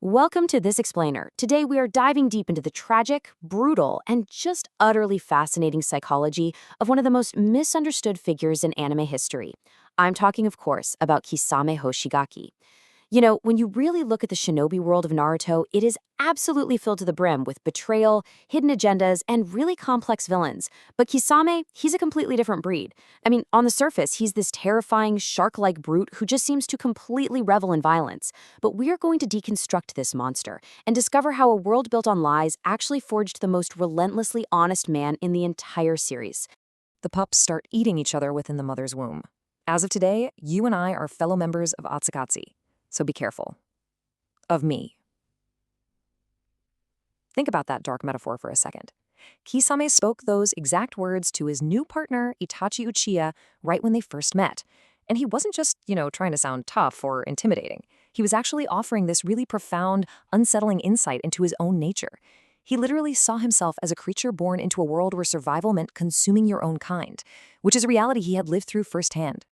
Welcome to This Explainer. Today we are diving deep into the tragic, brutal, and just utterly fascinating psychology of one of the most misunderstood figures in anime history. I'm talking, of course, about Kisame Hoshigaki. When you really look at the shinobi world of Naruto, it is absolutely filled to the brim with betrayal, hidden agendas, and really complex villains. But Kisame, he's a completely different breed. On the surface, he's this terrifying, shark-like brute who just seems to completely revel in violence. But we are going to deconstruct this monster and discover how a world built on lies actually forged the most relentlessly honest man in the entire series. The pups start eating each other within the mother's womb. As of today, you and I are fellow members of Atsukatsu. So be careful. Of me. Think about that dark metaphor for a second. Kisame spoke those exact words to his new partner, Itachi Uchiha, right when they first met. And he wasn't just, trying to sound tough or intimidating. He was actually offering this really profound, unsettling insight into his own nature. He literally saw himself as a creature born into a world where survival meant consuming your own kind, which is a reality he had lived through firsthand.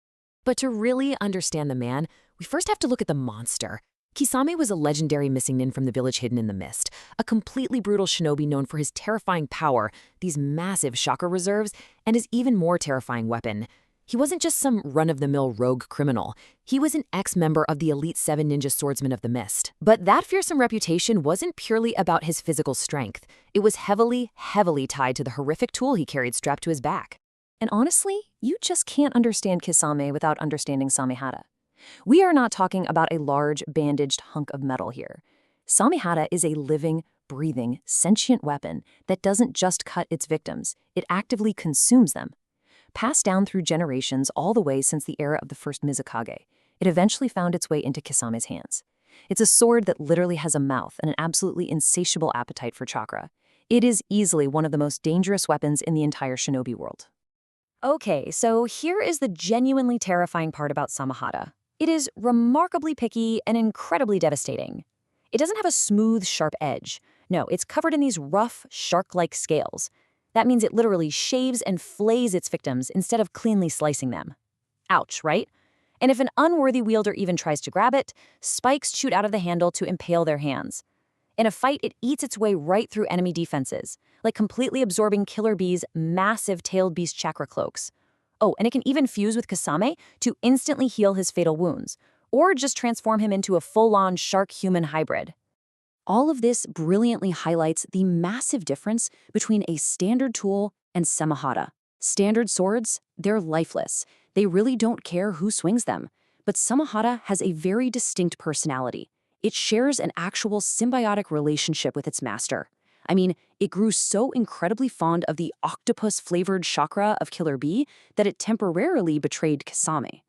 But to really understand the man, we first have to look at the monster. Kisame was a legendary missing nin from the village hidden in the mist, a completely brutal shinobi known for his terrifying power, these massive chakra reserves, and his even more terrifying weapon. He wasn't just some run-of-the-mill rogue criminal. He was an ex-member of the Elite 7 Ninja Swordsmen of the Mist. But that fearsome reputation wasn't purely about his physical strength. It was heavily, heavily tied to the horrific tool he carried strapped to his back. And honestly, you just can't understand Kisame without understanding Samehada. We are not talking about a large, bandaged hunk of metal here. Samehada is a living, breathing, sentient weapon that doesn't just cut its victims, it actively consumes them. Passed down through generations all the way since the era of the first Mizukage, it eventually found its way into Kisame's hands. It's a sword that literally has a mouth and an absolutely insatiable appetite for chakra. It is easily one of the most dangerous weapons in the entire shinobi world. Okay, so here is the genuinely terrifying part about Samehada. It is remarkably picky and incredibly devastating. It doesn't have a smooth, sharp edge. No, it's covered in these rough, shark-like scales. That means it literally shaves and flays its victims instead of cleanly slicing them. Ouch, right? And if an unworthy wielder even tries to grab it, spikes shoot out of the handle to impale their hands. In a fight, it eats its way right through enemy defenses, like completely absorbing Killer Bee's massive tailed beast chakra cloaks. Oh, and it can even fuse with Kisame to instantly heal his fatal wounds, or just transform him into a full-on shark-human hybrid. All of this brilliantly highlights the massive difference between a standard tool and Samehada. Standard swords, they're lifeless. They really don't care who swings them. But Samehada has a very distinct personality. It shares an actual symbiotic relationship with its master. It grew so incredibly fond of the octopus-flavored chakra of Killer Bee that it temporarily betrayed Kisame.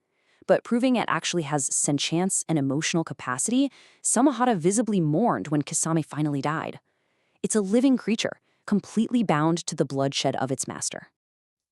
But proving it actually has sentience and emotional capacity, Samehada visibly mourned when Kisame finally died. It's a living creature, completely bound to the bloodshed of its master.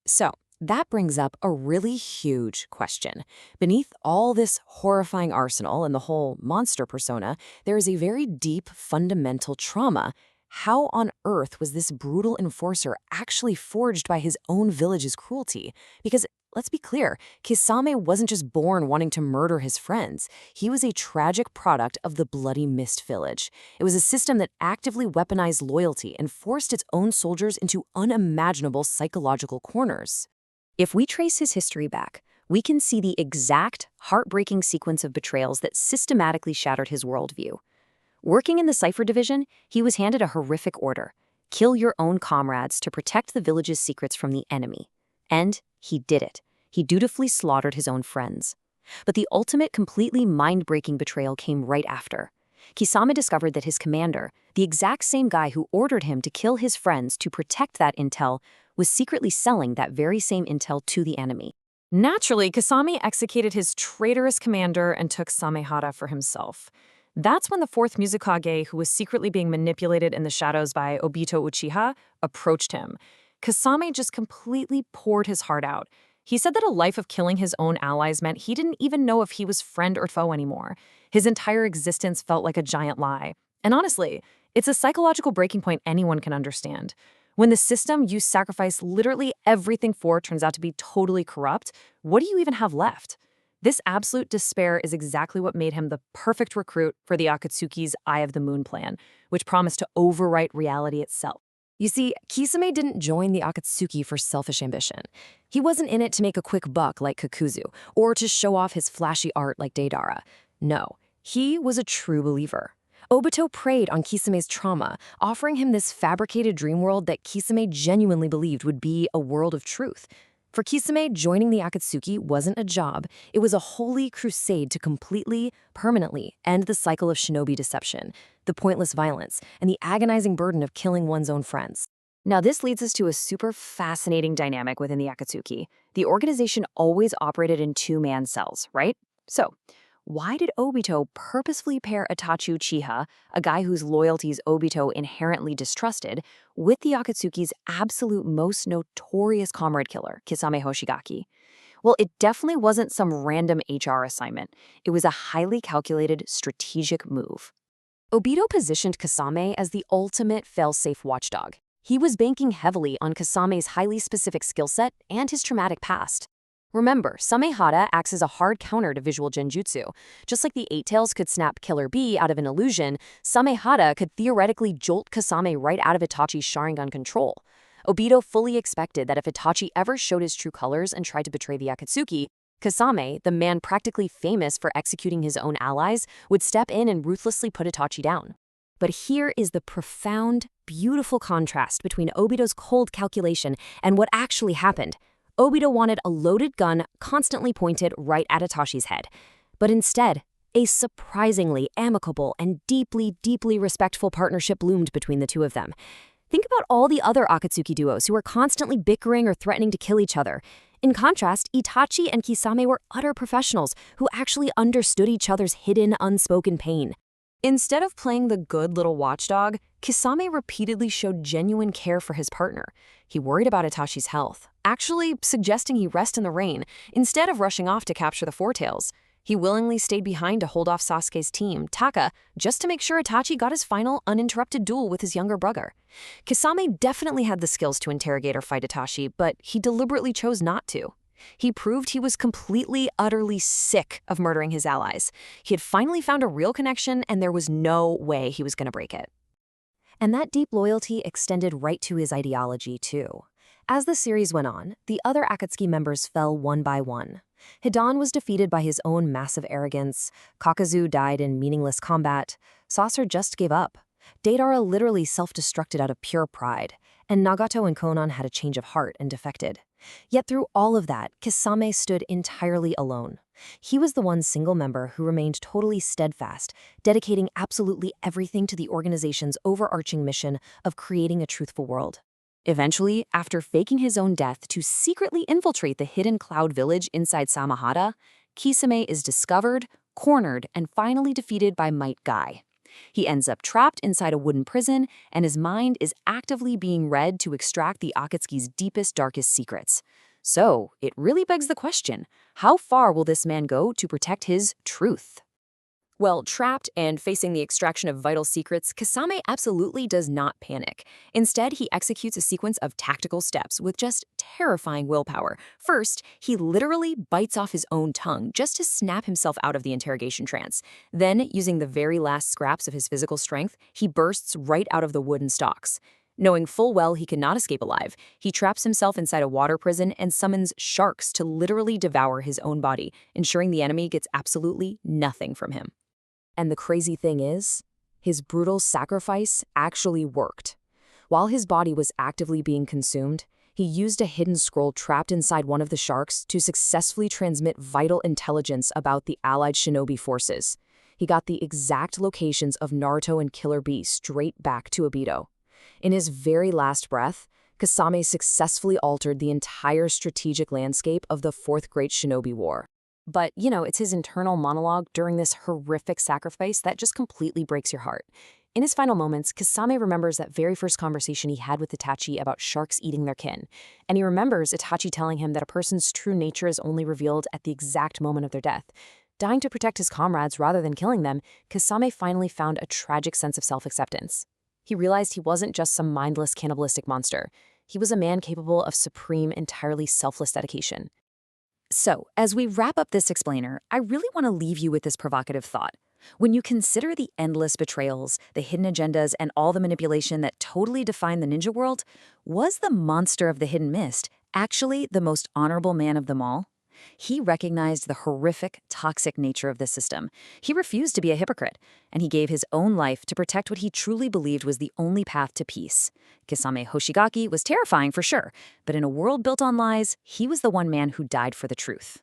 So, that brings up a really huge question. Beneath all this horrifying arsenal and the whole monster persona, there is a very deep, fundamental trauma. How on earth was this brutal enforcer actually forged by his own village's cruelty? Because, let's be clear, Kisame wasn't just born wanting to murder his friends. He was a tragic product of the Bloody Mist village. It was a system that actively weaponized loyalty and forced its own soldiers into unimaginable psychological corners. If we trace his history back, we can see the exact, heartbreaking sequence of betrayals that systematically shattered his worldview. Working in the Cipher Division, he was handed a horrific order: kill your own comrades to protect the village's secrets from the enemy. And he did it. He dutifully slaughtered his own friends. But the ultimate, completely mind-breaking betrayal came right after. Kisame discovered that his commander, the exact same guy who ordered him to kill his friends to protect that intel, was secretly selling that very same intel to the enemy. Naturally, Kisame executed his traitorous commander and took Samehada for himself. That's when the fourth Mizukage, who was secretly being manipulated in the shadows by Obito Uchiha, approached him. Kisame just completely poured his heart out. He said that a life of killing his own allies meant he didn't even know if he was friend or foe anymore. His entire existence felt like a giant lie. And honestly, it's a psychological breaking point anyone can understand. When the system you sacrifice literally everything for turns out to be totally corrupt, what do you even have left? This absolute despair is exactly what made him the perfect recruit for the Akatsuki's Eye of the Moon plan, which promised to overwrite reality itself. You see, Kisame didn't join the Akatsuki for selfish ambition. He wasn't in it to make a quick buck like Kakuzu, or to show off his flashy art like Deidara. No, he was a true believer. Obito preyed on Kisame's trauma, offering him this fabricated dream world that Kisame genuinely believed would be a world of truth. For Kisame, joining the Akatsuki wasn't a job, it was a holy crusade to completely, permanently end the cycle of shinobi deception, the pointless violence, and the agonizing burden of killing one's own friends. Now, this leads us to a super fascinating dynamic within the Akatsuki. The organization always operated in two-man cells, right? So, why did Obito purposefully pair Itachi Uchiha, a guy whose loyalties Obito inherently distrusted, with the Akatsuki's absolute most notorious comrade killer, Kisame Hoshigaki? Well, it definitely wasn't some random HR assignment. It was a highly calculated, strategic move. Obito positioned Kisame as the ultimate fail-safe watchdog. He was banking heavily on Kisame's highly specific skill set and his traumatic past. Remember, Samehada acts as a hard counter to visual genjutsu. Just like the Eight Tails could snap Killer Bee out of an illusion, Samehada could theoretically jolt Kisame right out of Itachi's Sharingan control. Obito fully expected that if Itachi ever showed his true colors and tried to betray the Akatsuki, Kisame, the man practically famous for executing his own allies, would step in and ruthlessly put Itachi down. But here is the profound, beautiful contrast between Obito's cold calculation and what actually happened. Obito wanted a loaded gun constantly pointed right at Itachi's head. But instead, a surprisingly amicable and deeply, deeply respectful partnership loomed between the two of them. Think about all the other Akatsuki duos who were constantly bickering or threatening to kill each other. In contrast, Itachi and Kisame were utter professionals who actually understood each other's hidden, unspoken pain. Instead of playing the good little watchdog, Kisame repeatedly showed genuine care for his partner. He worried about Itachi's health, actually suggesting he rest in the rain, instead of rushing off to capture the Four Tails. He willingly stayed behind to hold off Sasuke's team, Taka, just to make sure Itachi got his final, uninterrupted duel with his younger brother. Kisame definitely had the skills to interrogate or fight Itachi, but he deliberately chose not to. He proved he was completely, utterly sick of murdering his allies. He had finally found a real connection, and there was no way he was going to break it. And that deep loyalty extended right to his ideology, too. As the series went on, the other Akatsuki members fell one by one. Hidan was defeated by his own massive arrogance, Kakuzu died in meaningless combat, Saucer just gave up, Deidara literally self-destructed out of pure pride, and Nagato and Konan had a change of heart and defected. Yet through all of that, Kisame stood entirely alone. He was the one single member who remained totally steadfast, dedicating absolutely everything to the organization's overarching mission of creating a truthful world. Eventually, after faking his own death to secretly infiltrate the hidden cloud village inside Samehada, Kisame is discovered, cornered, and finally defeated by Might Guy. He ends up trapped inside a wooden prison, and his mind is actively being read to extract the Akatsuki's deepest, darkest secrets. So, it really begs the question, how far will this man go to protect his truth? Well, trapped and facing the extraction of vital secrets, Kisame absolutely does not panic. Instead, he executes a sequence of tactical steps with just terrifying willpower. First, he literally bites off his own tongue just to snap himself out of the interrogation trance. Then, using the very last scraps of his physical strength, he bursts right out of the wooden stocks. Knowing full well he cannot escape alive, he traps himself inside a water prison and summons sharks to literally devour his own body, ensuring the enemy gets absolutely nothing from him. And the crazy thing is, his brutal sacrifice actually worked. While his body was actively being consumed, he used a hidden scroll trapped inside one of the sharks to successfully transmit vital intelligence about the allied shinobi forces. He got the exact locations of Naruto and Killer Bee straight back to Obito. In his very last breath, Kisame successfully altered the entire strategic landscape of the Fourth Great Shinobi War. But, it's his internal monologue during this horrific sacrifice that just completely breaks your heart. In his final moments, Kisame remembers that very first conversation he had with Itachi about sharks eating their kin. And he remembers Itachi telling him that a person's true nature is only revealed at the exact moment of their death. Dying to protect his comrades rather than killing them, Kisame finally found a tragic sense of self-acceptance. He realized he wasn't just some mindless cannibalistic monster. He was a man capable of supreme, entirely selfless dedication. So, as we wrap up this explainer, I really want to leave you with this provocative thought. When you consider the endless betrayals, the hidden agendas, and all the manipulation that totally define the ninja world, was the monster of the hidden mist actually the most honorable man of them all? He recognized the horrific, toxic nature of the system. He refused to be a hypocrite, and he gave his own life to protect what he truly believed was the only path to peace. Kisame Hoshigaki was terrifying for sure, but in a world built on lies, he was the one man who died for the truth.